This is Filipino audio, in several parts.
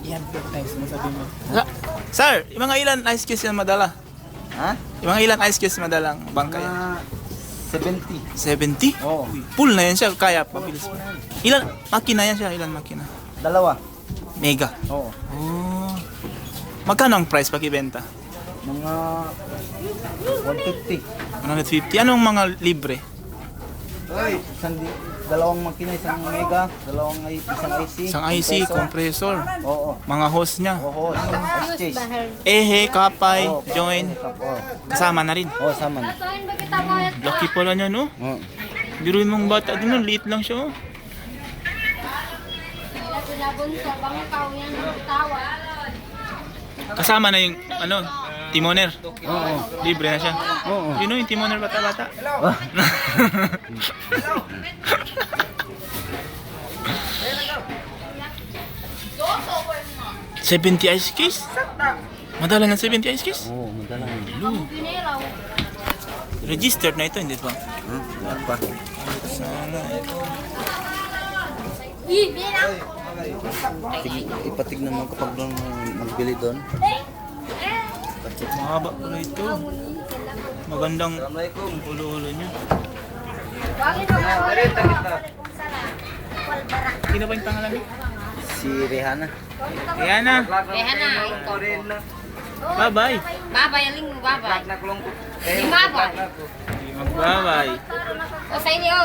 Yan, nice mo sabi mo. Sir, yung mga ilan ice cubes yan madala? Ha? Yung mga ilan ice cubes madalang bangka yan? 70. 70? Oo. Full na yan siya, kaya pabilis pa. Ilan makina yan siya? Ilan makina? Dalawa. Mega. Oo. Oh. Magkano ang price pag ibenta? Mga 150. 150. Anong mga libre? Dalawang makina, isang mega, isang IC. Isang IC, compressor. Oo. Mga hose niya. Oo, exchange. Ehe, kapay, Oo, join. Oo. Kasama na rin. Oo, sama na. Lucky pala niya, no? Oo. Biruin mong bata din, no? Liit lang siya, oh. Kasama na yung, ano, timoner. Oo. Libre na siya. Oo. Yun, no, yung timoner bata-bata. $70 ice case? Madala ng 70 ice case? Oo, madalang. Registered na ito, hindi ba? Lahat pa. Sana. Ipatignan mo kapag doon magbili doon. Mahaba pala ito. Magandang ulo-ulo niya. Sino ba yung pangalan niya? Si Rihanna. Rihanna. Rihanna. Bye-bye. Babay, aling mo, babay. Di babay. Hindi magbabay. O sa inyo.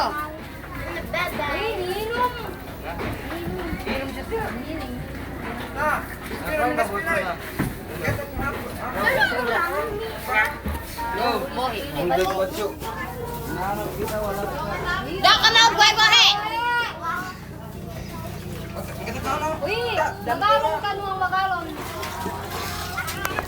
Bohi. Dak ka na, buhay-buhay. Uy, magalong ka nung magalo.